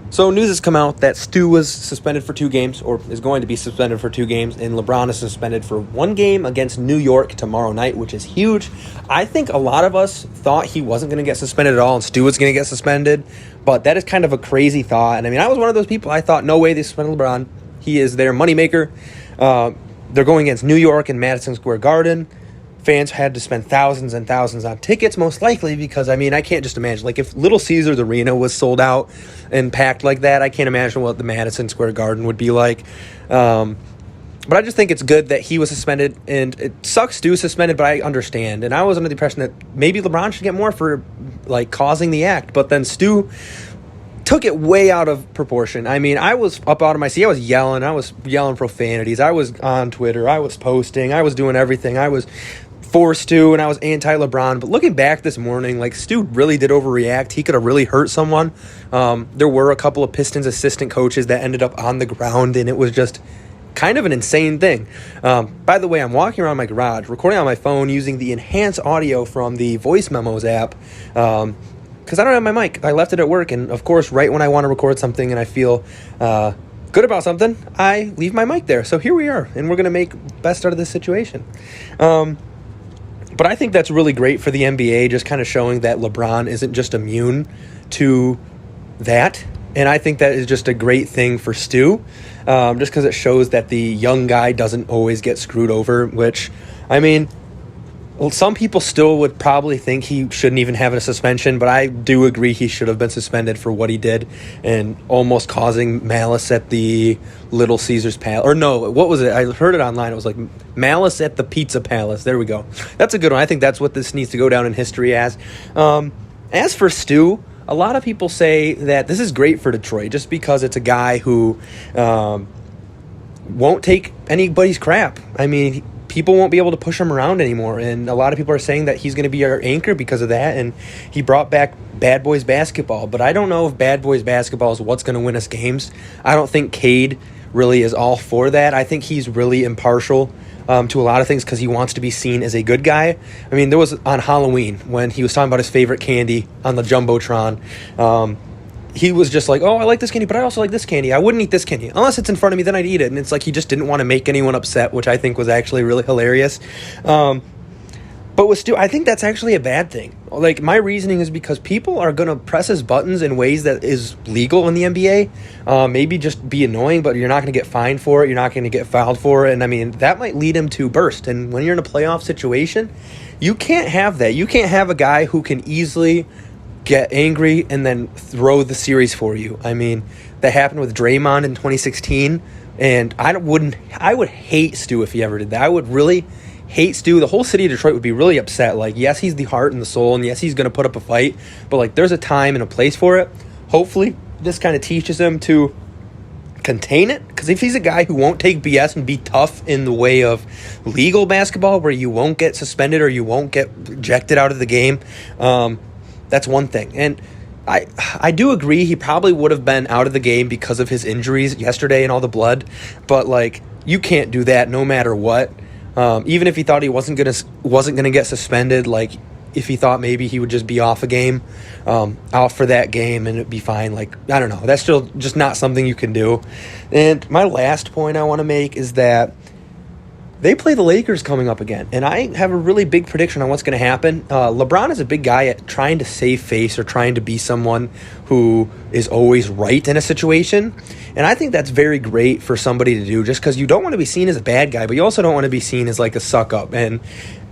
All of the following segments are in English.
So news has come out that Stew was suspended for 2 games, or is going to be suspended for 2 games, and LeBron is suspended for 1 game against New York tomorrow night, which is huge. I think a lot of us thought he wasn't going to get suspended at all and Stew was going to get suspended, but that is kind of a crazy thought. And I mean, I was one of those people. I thought, no way they suspended LeBron. He is their moneymaker. They're going against New York in Madison Square Garden. Fans had to spend thousands and thousands on tickets, most likely, because, I mean, I can't just imagine. Like, if Little Caesars Arena was sold out and packed like that, I can't imagine what the Madison Square Garden would be like. But I just think it's good that he was suspended, and it sucks Stu was suspended, but I understand. And I was under the impression that maybe LeBron should get more for, like, causing the act. But then Stu took it way out of proportion. I mean, I was up out of my seat. I was yelling profanities. I was on Twitter. I was posting. I was doing everything. I was for Stu, and I was anti-LeBron. But looking back this morning, like, Stu really did overreact. He could have really hurt someone. There were a couple of Pistons assistant coaches that ended up on the ground, and it was just kind of an insane thing. By the way, I'm walking around my garage, recording on my phone using the enhanced audio from the Voice Memos app, because I don't have my mic. I left it at work, and of course, right when I want to record something and I feel good about something, I leave my mic there. So here we are, and we're going to make best out of this situation. But I think that's really great for the NBA, just kind of showing that LeBron isn't just immune to that. And I think that is just a great thing for Stu, just because it shows that the young guy doesn't always get screwed over, which, I mean, well, some people still would probably think he shouldn't even have a suspension, but I do agree he should have been suspended for what he did and almost causing malice at the Little Caesars Palace. Or no, what was it? I heard it online. It was like malice at the Pizza Palace. There we go. That's a good one. I think that's what this needs to go down in history as. As for Stu, a lot of people say that this is great for Detroit just because it's a guy who won't take anybody's crap. I mean, people won't be able to push him around anymore, and a lot of people are saying that he's going to be our anchor because of that, and he brought back Bad Boys Basketball. But I don't know if Bad Boys Basketball is what's going to win us games. I don't think Cade really is all for that. I think he's really impartial to a lot of things because he wants to be seen as a good guy. I mean, there was on Halloween when he was talking about his favorite candy on the Jumbotron. He was just like, oh, I like this candy, but I also like this candy. I wouldn't eat this candy. Unless it's in front of me, then I'd eat it. And it's like he just didn't want to make anyone upset, which I think was actually really hilarious. But with Stu, I think that's actually a bad thing. Like, my reasoning is because people are going to press his buttons in ways that is legal in the NBA. Maybe just be annoying, but you're not going to get fined for it. You're not going to get fouled for it. And, I mean, that might lead him to burst. And when you're in a playoff situation, you can't have that. You can't have a guy who can easily get angry and then throw the series for you. I mean, that happened with Draymond in 2016, and I would hate Stu if he ever did that. I would really hate Stu. The whole city of Detroit would be really upset. Like, yes, he's the heart and the soul, and yes, he's going to put up a fight, but, like, there's a time and a place for it. Hopefully, this kind of teaches him to contain it, because if he's a guy who won't take BS and be tough in the way of legal basketball where you won't get suspended or you won't get ejected out of the game, that's one thing. And I do agree he probably would have been out of the game because of his injuries yesterday and all the blood. But, like, you can't do that no matter what. Even if he thought he wasn't gonna get suspended, like, if he thought maybe he would just be off a game, out for that game and it'd be fine. Like, I don't know. That's still just not something you can do. And my last point I want to make is that they play the Lakers coming up again, and I have a really big prediction on what's going to happen. LeBron is a big guy at trying to save face or trying to be someone who is always right in a situation, and I think that's very great for somebody to do just because you don't want to be seen as a bad guy, but you also don't want to be seen as like a suck-up. And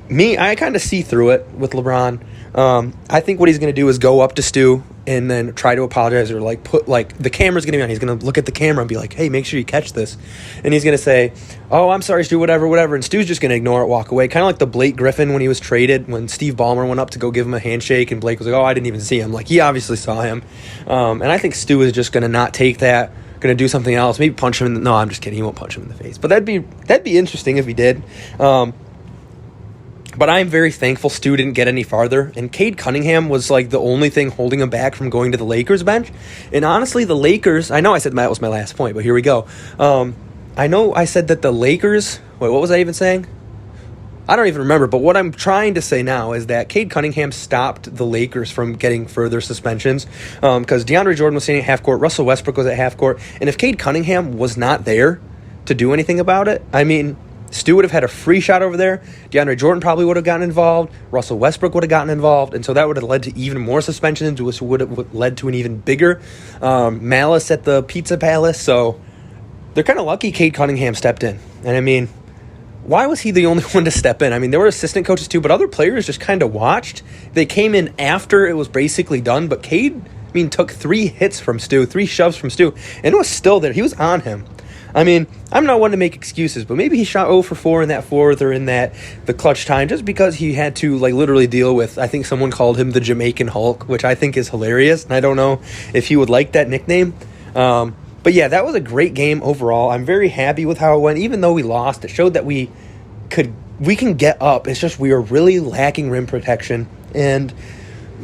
me, I kind of see through it with LeBron. I think what he's going to do is go up to Stu and then try to apologize or, like, put, like, the camera's going to be on. He's going to look at the camera and be like, hey, make sure you catch this. And he's going to say, oh, I'm sorry, Stu, whatever. And Stu's just going to ignore it, walk away. Kind of like the Blake Griffin when he was traded, when Steve Ballmer went up to go give him a handshake and Blake was like, oh, I didn't even see him. Like, he obviously saw him. And I think Stu is just going to not take that, going to do something else, maybe punch him in the... No, I'm just kidding. He won't punch him in the face. But that'd be interesting if he did. But I'm very thankful Stu didn't get any farther. And Cade Cunningham was, like, the only thing holding him back from going to the Lakers bench. And honestly, the Lakers... I know I said that was my last point, but here we go. I know I said that the Lakers... Wait, what was I even saying? I don't even remember, but what I'm trying to say now is that Cade Cunningham stopped the Lakers from getting further suspensions because DeAndre Jordan was sitting at half court, Russell Westbrook was at half court, and if Cade Cunningham was not there to do anything about it, I mean, Stu would have had a free shot over there. DeAndre Jordan probably would have gotten involved. Russell Westbrook would have gotten involved, and so that would have led to even more suspensions, which would have led to an even bigger malice at the Pizza Palace. So they're kind of lucky Cade Cunningham stepped in, and I mean, why was he the only one to step in? I mean, there were assistant coaches too, but other players just kind of watched. They came in after it was basically done, but Cade, I mean, took 3 hits from Stu, 3 shoves from Stu, and it was still there. He was on him. I mean, I'm not one to make excuses, but maybe he shot 0 for 4 in that fourth or in the clutch time just because he had to, like, literally deal with, I think someone called him the Jamaican Hulk, which I think is hilarious, and I don't know if he would like that nickname. But yeah, that was a great game overall. I'm very happy with how it went. Even though we lost, it showed that we can get up. It's just we are really lacking rim protection, and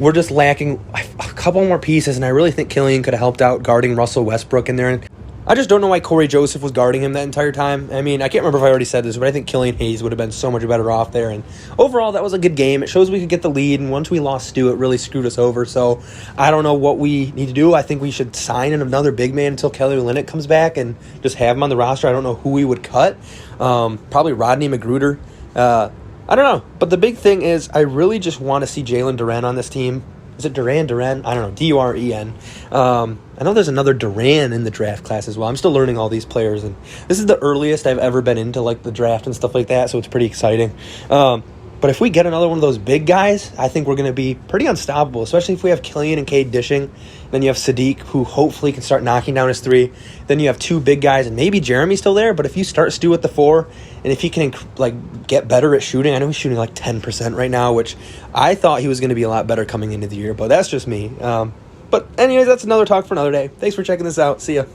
we're just lacking a couple more pieces, and I really think Killian could have helped out guarding Russell Westbrook in there. I just don't know why Corey Joseph was guarding him that entire time. I mean, I can't remember if I already said this, but I think Killian Hayes would have been so much better off there. And overall, that was a good game. It shows we could get the lead, and once we lost Stu, it really screwed us over. So I don't know what we need to do. I think we should sign another big man until Kelly Olynyk comes back and just have him on the roster. I don't know who we would cut. Probably Rodney McGruder. I don't know. But the big thing is I really just want to see Jalen Duren on this team. Is it Duren? I don't know. D-U-R-E-N. I know there's another Duran in the draft class as well. I'm still learning all these players, and this is the earliest I've ever been into like the draft and stuff like that, so it's pretty exciting. But if we get another one of those big guys, I think we're going to be pretty unstoppable, especially if we have Killian and Cade dishing. Then you have Sadiq, who hopefully can start knocking down his 3. Then you have 2 big guys, and maybe Jeremy's still there, but if you start Stu at the 4, and if he can get better at shooting, I know he's shooting like 10% right now, which I thought he was going to be a lot better coming into the year, but that's just me. But anyways, that's another talk for another day. Thanks for checking this out. See ya.